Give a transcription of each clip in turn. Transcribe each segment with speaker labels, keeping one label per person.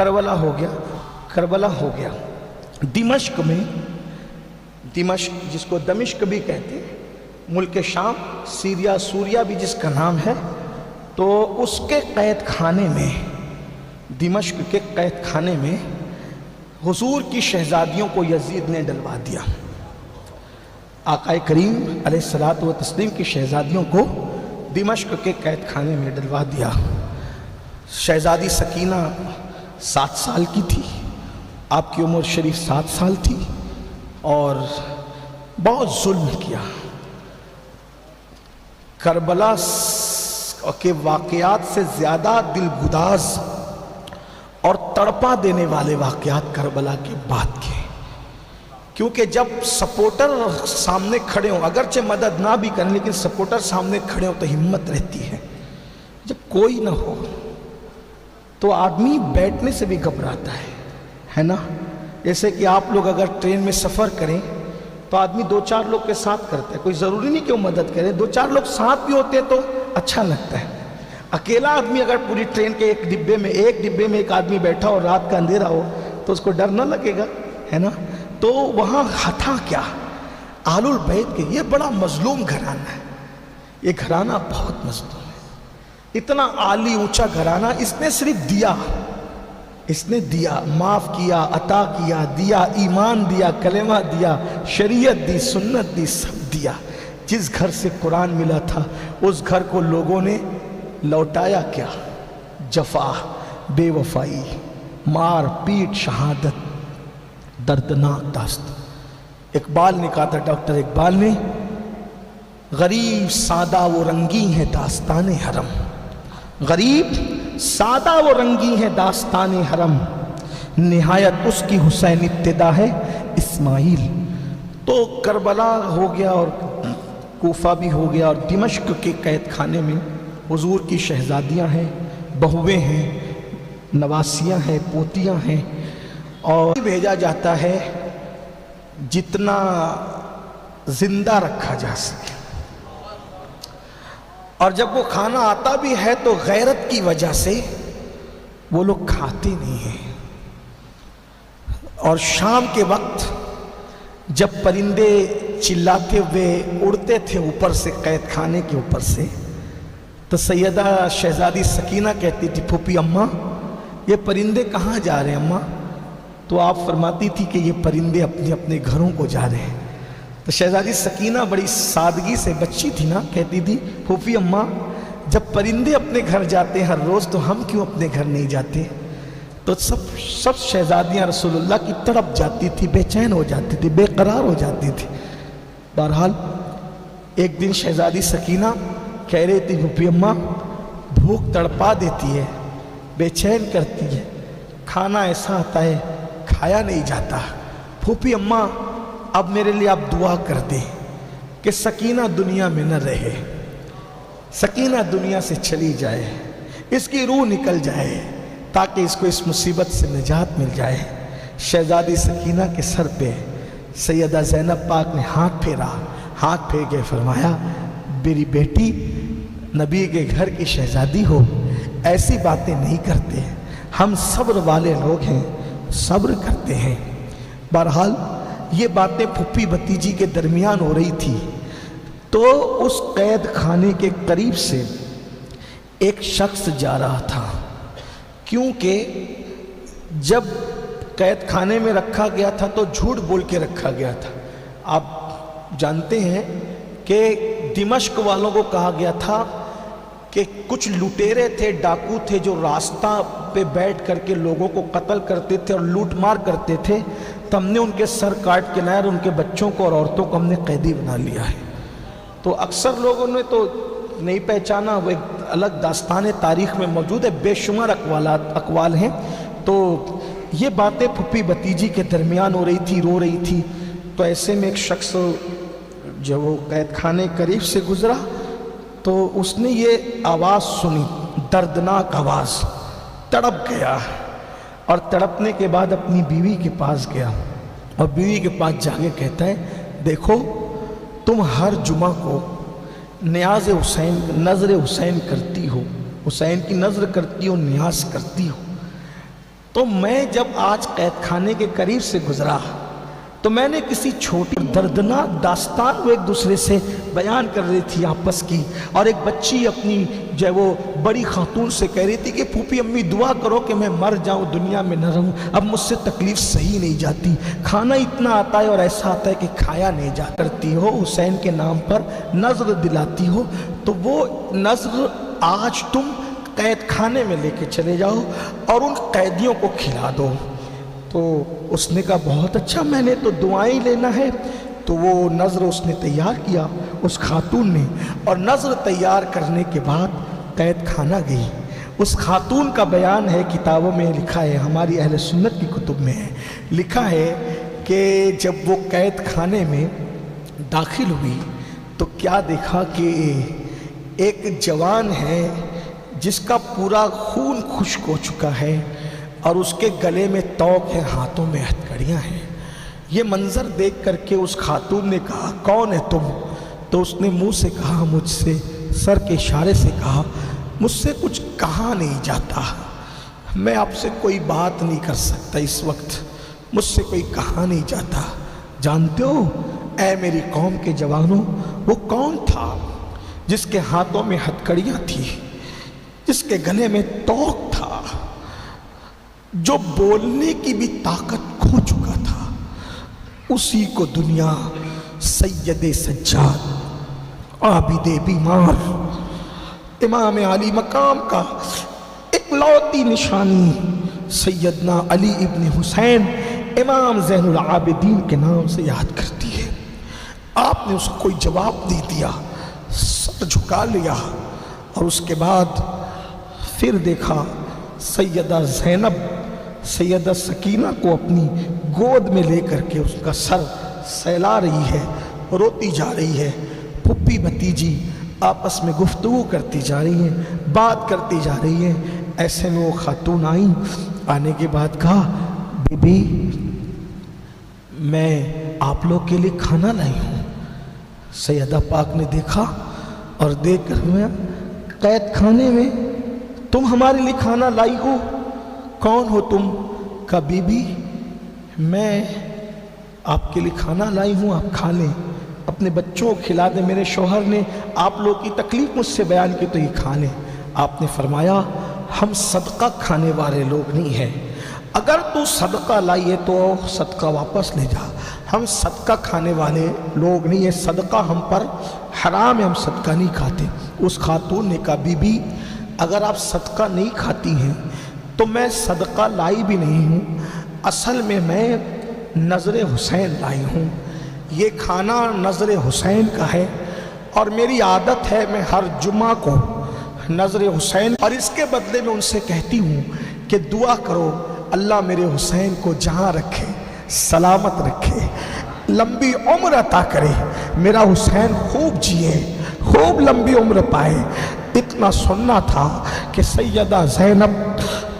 Speaker 1: کربلا ہو گیا دمشق میں، دمشق جس کو دمشق بھی کہتے ہیں، ملک شام، سیریا سوریا بھی جس کا نام ہے، تو اس کے قید خانے میں، دمشق کے قید خانے میں حضور کی شہزادیوں کو یزید نے ڈلوا دیا۔ آقا کریم علیہ الصلوۃ والتسلیم کی شہزادیوں کو دمشق کے قید خانے میں ڈلوا دیا۔ شہزادی سکینہ 7 سال کی تھی، آپ کی عمر شریف 7 سال تھی، اور بہت ظلم کیا۔ کربلا کے واقعات سے زیادہ دل گداز اور تڑپا دینے والے واقعات کربلا کے بعد کے، کیونکہ جب سپورٹر سامنے کھڑے ہوں، اگرچہ مدد نہ بھی کریں لیکن سپورٹر سامنے کھڑے ہوں تو ہمت رہتی ہے۔ جب کوئی نہ ہو تو آدمی بیٹھنے سے بھی گھبراتا ہے نا؟ جیسے کہ آپ لوگ اگر ٹرین میں سفر کریں تو آدمی 2-4 لوگ کے ساتھ کرتا ہے، کوئی ضروری نہیں کہ وہ مدد کرے، 2-4 لوگ ساتھ بھی ہوتے تو اچھا لگتا ہے۔ اکیلا آدمی اگر پوری ٹرین کے ایک ڈبے میں ایک آدمی بیٹھا ہو، رات کا اندھیرا ہو، تو اس کو ڈر نہ لگے گا، ہے نا؟ تو وہاں تھا کیا؟ اہل البیت کے یہ بڑا مظلوم گھرانہ ہے، یہ گھرانہ بہت مظلوم ہے، اتنا عالی اونچا گھرانہ، اس نے صرف دیا، معاف کیا، عطا کیا، دیا، ایمان دیا، کلمہ دیا، شریعت دی، سنت دی، سب دیا۔ جس گھر سے قرآن ملا تھا اس گھر کو لوگوں نے لوٹایا کیا؟ جفا، بے وفائی، مار پیٹ، شہادت، دردناک داستان۔ اقبال نے کہا تھا، ڈاکٹر اقبال نے، غریب سادہ و رنگی ہے داستان حرم، غریب سادہ و رنگی ہے داستان حرم، نہایت اس کی حسین ابتدا ہے اسماعیل۔ تو کربلا ہو گیا اور کوفہ بھی ہو گیا، اور دمشق کے قید خانے میں حضور کی شہزادیاں ہیں، بہویں ہیں، نواسیاں ہیں، پوتیاں ہیں، اور بھیجا جاتا ہے جتنا زندہ رکھا جا سکے۔ اور جب وہ کھانا آتا بھی ہے تو غیرت کی وجہ سے وہ لوگ کھاتے نہیں ہیں۔ اور شام کے وقت جب پرندے چلاتے ہوئے اڑتے تھے اوپر سے، قید خانے کے اوپر سے، تو سیدہ شہزادی سکینہ کہتی تھی، پھوپھی اماں یہ پرندے کہاں جا رہے ہیں اماں؟ تو آپ فرماتی تھی کہ یہ پرندے اپنے اپنے گھروں کو جا رہے ہیں۔ تو شہزادی سکینہ بڑی سادگی سے، بچی تھی نا، کہتی تھی، پھوپھی اماں جب پرندے اپنے گھر جاتے ہیں ہر روز تو ہم کیوں اپنے گھر نہیں جاتے؟ تو سب شہزادیاں رسول اللہ کی تڑپ جاتی تھی، بے چین ہو جاتی تھی، بے قرار ہو جاتی تھی۔ بہرحال ایک دن شہزادی سکینہ کہہ رہی تھی، پھوپھی اماں بھوک تڑپا دیتی ہے، بے چین کرتی ہے، کھانا ایسا آتا ہے کھایا نہیں جاتا، پھوپھی اماں اب میرے لیے آپ دعا کر دیں کہ سکینہ دنیا میں نہ رہے، سکینہ دنیا سے چلی جائے، اس کی روح نکل جائے تاکہ اس کو اس مصیبت سے نجات مل جائے۔ شہزادی سکینہ کے سر پہ سیدہ زینب پاک نے ہاتھ پھیر کے فرمایا، میری بیٹی نبی کے گھر کی شہزادی ہو، ایسی باتیں نہیں کرتے، ہم صبر والے لوگ ہیں، صبر کرتے ہیں۔ بہرحال یہ باتیں پھپھی بھتیجی کے درمیان ہو رہی تھی تو اس قید خانے کے قریب سے ایک شخص جا رہا تھا، کیونکہ جب قید خانے میں رکھا گیا تھا تو جھوٹ بول کے رکھا گیا تھا۔ آپ جانتے ہیں کہ دمشق والوں کو کہا گیا تھا کہ کچھ لٹیرے تھے، ڈاکو تھے، جو راستہ پہ بیٹھ کر کے لوگوں کو قتل کرتے تھے اور لوٹ مار کرتے تھے، تو ہم نے ان کے سر کاٹ کے لائے اور ان کے بچوں کو اور عورتوں کو ہم نے قیدی بنا لیا ہے۔ تو اکثر لوگوں نے تو نہیں پہچانا، وہ ایک الگ داستان تاریخ میں موجود ہے، بے شمار اقوال ہیں۔ تو یہ باتیں پھپھی بھتیجی کے درمیان ہو رہی تھی، رو رہی تھی۔ تو ایسے میں ایک شخص جب وہ قید خانے قریب سے گزرا تو اس نے یہ آواز سنی، دردناک آواز، تڑپ گیا، اور تڑپنے کے بعد اپنی بیوی کے پاس گیا اور بیوی کے پاس جا کے کہتا ہے، دیکھو تم ہر جمعہ کو نیاز حسین، نظر حسین کرتی ہو، حسین کی نظر کرتی ہو، نیاز کرتی ہو، تو میں جب آج قید خانے کے قریب سے گزرا تو میں نے کسی چھوٹی دردناک داستان وہ ایک دوسرے سے بیان کر رہی تھی آپس کی، اور ایک بچی اپنی جو ہے وہ بڑی خاتون سے کہہ رہی تھی کہ پھوپھی امی دعا کرو کہ میں مر جاؤں، دنیا میں نہ رہوں، اب مجھ سے تکلیف صحیح نہیں جاتی، کھانا اتنا آتا ہے اور ایسا آتا ہے کہ کھایا نہیں جا کرتی ہو، حسین کے نام پر نذر دلاتی ہو، تو وہ نذر آج تم قید خانے میں لے کے چلے جاؤ اور ان قیدیوں کو کھلا دو۔ تو اس نے کہا بہت اچھا، میں نے تو دعائیں لینا ہے۔ تو وہ نذر اس نے تیار کیا، اس خاتون نے، اور نذر تیار کرنے کے بعد قید خانہ گئی۔ اس خاتون کا بیان ہے، کتابوں میں لکھا ہے، ہماری اہل سنت کی کتب میں ہے، لکھا ہے کہ جب وہ قید خانے میں داخل ہوئی تو کیا دیکھا کہ ایک جوان ہے جس کا پورا خون خشک ہو چکا ہے اور اس کے گلے میں توق ہے، ہاتھوں میں ہتھکڑیاں ہیں۔ یہ منظر دیکھ کر کے اس خاتون نے کہا کون ہے تم؟ تو اس نے منہ سے کہا، مجھ سے سر کے اشارے سے کہا، مجھ سے کچھ کہا نہیں جاتا، میں آپ سے کوئی بات نہیں کر سکتا اس وقت، مجھ سے کوئی کہا نہیں جاتا۔ جانتے ہو اے میری قوم کے جوانوں، وہ کون تھا جس کے ہاتھوں میں ہتھکڑیاں تھی، جس کے گلے میں توق تھا، جو بولنے کی بھی طاقت کھو چکا تھا؟ اسی کو دنیا سید سجاد، عابد بیمار، امام علی مقام کا اکلوتی نشانی سیدنا علی ابن حسین امام زین العابدین کے نام سے یاد کرتی ہے۔ آپ نے اس کو کوئی جواب نہیں دیا، سر جھکا لیا، اور اس کے بعد پھر دیکھا سیدہ زینب سیدہ سکینہ کو اپنی گود میں لے کر کے اس کا سر سہلا رہی ہے، روتی جا رہی ہے، پھپھی بھتیجی آپس میں گفتگو کرتی جا رہی ہیں، بات کرتی جا رہی ہیں۔ ایسے میں وہ خاتون آئیں، آنے کے بعد کہا بی بی میں آپ لوگ کے لیے کھانا لائی ہوں۔ سیدہ پاک نے دیکھا اور دیکھ کر میں قید خانے میں تم ہمارے لیے کھانا لائی ہو، کون ہو تم؟ کہا بی بی میں آپ کے لیے کھانا لائی ہوں، آپ کھا لیں، اپنے بچوں کو کھلا دیں، میرے شوہر نے آپ لوگ کی تکلیف مجھ سے بیان کی تو یہ کھا لیں۔ آپ نے فرمایا ہم صدقہ کھانے والے لوگ نہیں ہیں، اگر تو صدقہ لائی ہے تو صدقہ واپس لے جا، ہم صدقہ کھانے والے لوگ نہیں ہیں، صدقہ ہم پر حرام ہے، ہم صدقہ نہیں کھاتے۔ اس خاتون نے کہا بی بی اگر آپ صدقہ نہیں کھاتی ہیں تو میں صدقہ لائی بھی نہیں ہوں، اصل میں نظر حسین لائی ہوں، یہ کھانا نظر حسین کا ہے، اور میری عادت ہے میں ہر جمعہ کو نظر حسین، اور اس کے بدلے میں ان سے کہتی ہوں کہ دعا کرو اللہ میرے حسین کو جہاں رکھے، سلامت رکھے، لمبی عمر عطا کرے، میرا حسین خوب جیے، خوب لمبی عمر پائے۔ اتنا سننا تھا کہ سیدہ زینب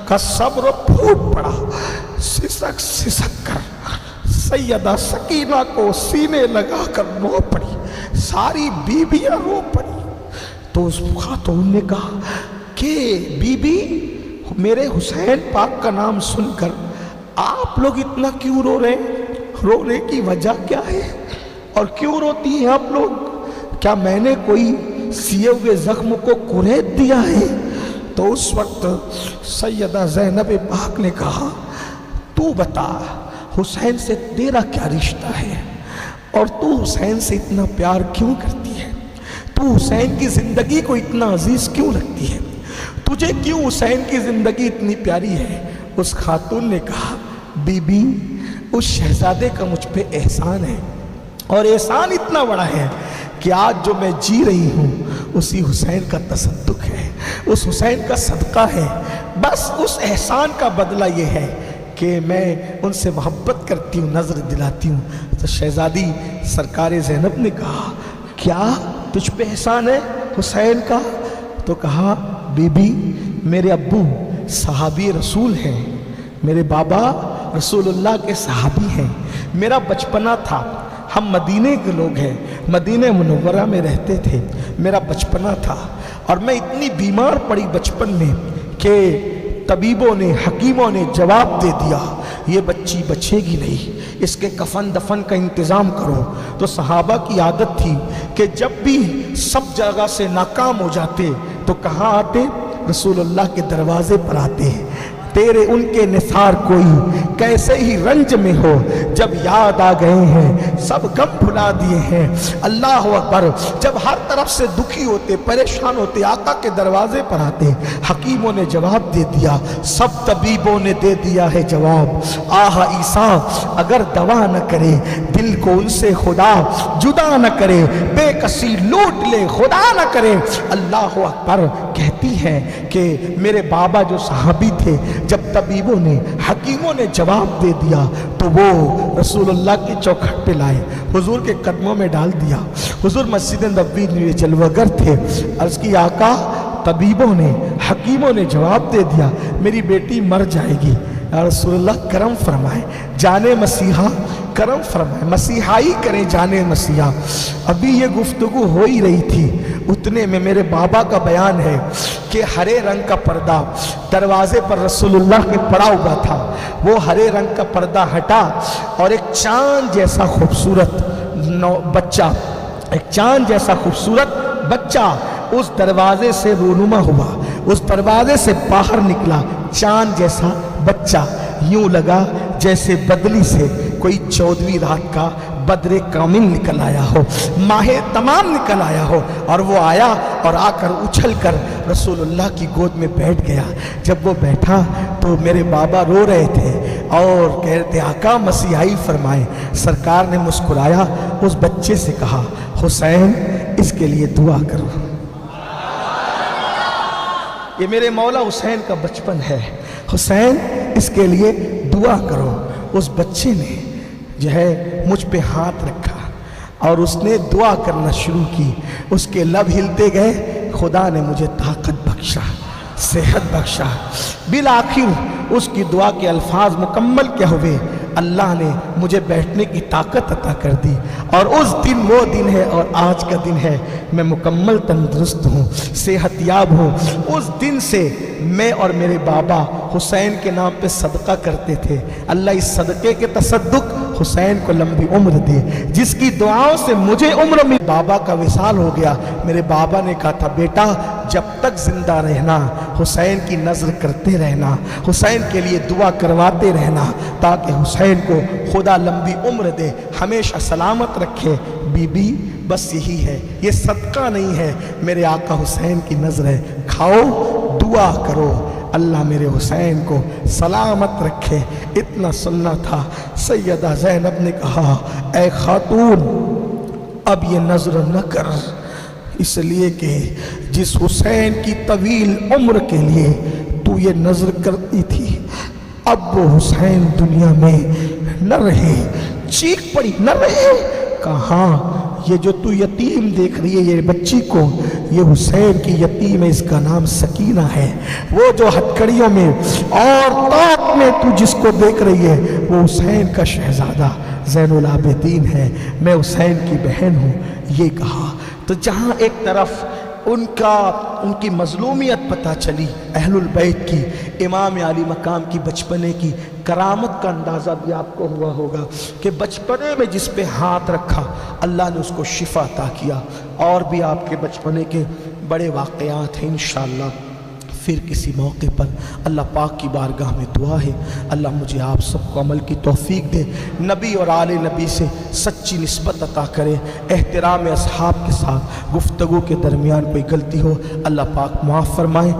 Speaker 1: کا صبر پھوٹ پڑا، سسک سسک کر سیدہ سکینہ کو سینے لگا کر رو پڑی، ساری بیویاں رو پڑی۔ تو اس خاتون نے کہا کہ بی بی میرے حسین پاک کا نام سن کر آپ لوگ اتنا کیوں رو رہے ہیں؟ رونے کی وجہ کیا ہے اور کیوں روتی ہیں آپ لوگ؟ کیا میں نے کوئی سیے ہوئے زخم کو کریت دیا ہے؟ تو اس وقت سیدہ زینب پاک نے کہا تو بتا حسین سے تیرا کیا رشتہ ہے اور تو حسین سے اتنا پیار کیوں کرتی ہے؟ تو حسین کی زندگی کو اتنا عزیز کیوں رکھتی ہے؟ تجھے کیوں حسین کی زندگی اتنی پیاری ہے؟ اس خاتون نے کہا بی بی اس شہزادے کا مجھ پہ احسان ہے، اور احسان اتنا بڑا ہے کہ آج جو میں جی رہی ہوں اسی حسین کا تصدق ہے، اس حسین کا صدقہ ہے، بس اس احسان کا بدلہ یہ ہے کہ میں ان سے محبت کرتی ہوں، نظر دلاتی ہوں۔ تو شہزادی سرکار زینب نے کہا کیا تجھ پہ احسان ہے حسین کا؟ تو کہا بی بی میرے ابو صحابی رسول ہیں، میرے بابا رسول اللہ کے صحابی ہیں، میرا بچپنا تھا، ہم مدینے کے لوگ ہیں، مدینہ منورہ میں رہتے تھے، میرا بچپنا تھا، اور میں اتنی بیمار پڑی بچپن میں کہ طبیبوں نے حکیموں نے جواب دے دیا یہ بچی بچے گی نہیں، اس کے کفن دفن کا انتظام کرو۔ تو صحابہ کی عادت تھی کہ جب بھی سب جگہ سے ناکام ہو جاتے تو کہاں آتے؟ رسول اللہ کے دروازے پر آتے ہیں۔ تیرے ان کے نثار کوئی کیسے ہی رنج میں ہو، جب یاد آ گئے ہیں سب غم بھلا دیے ہیں۔ اللہ اکبر، جب ہر طرف سے دکھی ہوتے پریشان ہوتے آقا کے دروازے پر آتے۔ حکیموں نے جواب دے دیا، سب طبیبوں نے دے دیا ہے جواب، آہ عیسیٰ اگر دوا نہ کرے دل کو ان سے خدا جدا نہ کرے، بے کسی لوٹ لے خدا نہ کرے۔ اللہ اکبر، کہتی ہے کہ میرے بابا جو صحابی تھے جب طبیبوں نے حکیموں نے جواب دے دیا تو وہ رسول اللہ کی چوکھٹ پہ لائے، حضور کے قدموں میں ڈال دیا۔ حضور مسجد نبوی میں جلوگر تھے، عرض کی آقا طبیبوں نے حکیموں نے جواب دے دیا میری بیٹی مر جائے گی۔ یا رسول اللہ کرم فرمائے، جانے مسیحا کرم فرمائے، مسیحائی کریں جانے مسیحا۔ ابھی یہ گفتگو ہو ہی رہی تھی، اتنے میں میرے بابا کا بیان ہے کہ ہرے رنگ کا پردہ دروازے پر رسول اللہ کے پڑا ہوا تھا، وہ ہرے رنگ کا پردہ ہٹا اور ایک چاند جیسا خوبصورت بچہ، ایک چاند جیسا خوبصورت بچہ اس دروازے سے رونما ہوا، اس دروازے سے باہر نکلا۔ چاند جیسا بچہ، یوں لگا جیسے بدلی سے کوئی 14ویں رات کا بدر کامل نکل آیا ہو، ماہ تمام نکل آیا ہو، اور وہ آیا اور آ کر اچھل کر رسول اللہ کی گود میں بیٹھ گیا۔ جب وہ بیٹھا تو میرے بابا رو رہے تھے اور کہتے آقا مسیحائی فرمائے۔ سرکار نے مسکرایا، اس بچے سے کہا حسین اس کے لیے دعا کرو۔ یہ میرے مولا حسین کا بچپن ہے، حسین اس کے لیے دعا کرو۔ اس بچے نے جو ہے مجھ پہ ہاتھ رکھا اور اس نے دعا کرنا شروع کی، اس کے لب ہلتے گئے، خدا نے مجھے طاقت بخشا، صحت بخشا۔ بالآخر اس کی دعا کے الفاظ مکمل کیا ہوئے، اللہ نے مجھے بیٹھنے کی طاقت عطا کر دی، اور اس دن وہ دن ہے اور آج کا دن ہے، میں مکمل تندرست ہوں، صحت یاب ہوں۔ اس دن سے میں اور میرے بابا حسین کے نام پہ صدقہ کرتے تھے، اللہ اس صدقے کے تصدق حسین کو لمبی عمر دے، جس کی دعاؤں سے مجھے عمر میں بابا کا وصال ہو گیا۔ میرے بابا نے کہا تھا بیٹا جب تک زندہ رہنا حسین کی نظر کرتے رہنا، حسین کے لیے دعا کرواتے رہنا، تاکہ حسین کو خدا لمبی عمر دے، ہمیشہ سلامت رکھے۔ بی بی بس یہی ہے، یہ صدقہ نہیں ہے، میرے آقا حسین کی نظر ہے، کھاؤ دعا کرو اللہ میرے حسین کو سلامت رکھے۔ اتنا سننا تھا۔ سیدہ زینب نے کہا اے خاتون اب یہ نظر نہ کر، اس لیے کہ جس حسین کی طویل عمر کے لیے تو یہ نظر کرتی تھی اب وہ حسین دنیا میں نہ رہے۔ چیخ پڑی نہ رہے، کہاں یہ جو تو یتیم دیکھ رہی ہے یہ بچی کو، یہ حسین کی یتیم ہے، اس کا نام سکینہ ہے۔ وہ جو ہتھکڑیوں میں اور طاق میں تو جس کو دیکھ رہی ہے وہ حسین کا شہزادہ زین العابدین ہے، میں حسین کی بہن ہوں، یہ کہا۔ تو جہاں ایک طرف ان کی مظلومیت پتہ چلی اہل البیت کی، امام علی مقام کی بچپنے کی کرامت کا اندازہ بھی آپ کو ہوا ہوگا کہ بچپنے میں جس پہ ہاتھ رکھا اللہ نے اس کو شفا عطا کیا۔ اور بھی آپ کے بچپنے کے بڑے واقعات ہیں انشاءاللہ، پھر کسی موقع پر اللہ پاک کی بارگاہ میں دعا ہے اللہ مجھے آپ سب کو عمل کی توفیق دے، نبی اور آل نبی سے سچی نسبت عطا کرے، احترام اصحاب کے ساتھ گفتگو کے درمیان کوئی غلطی ہو اللہ پاک معاف فرمائے۔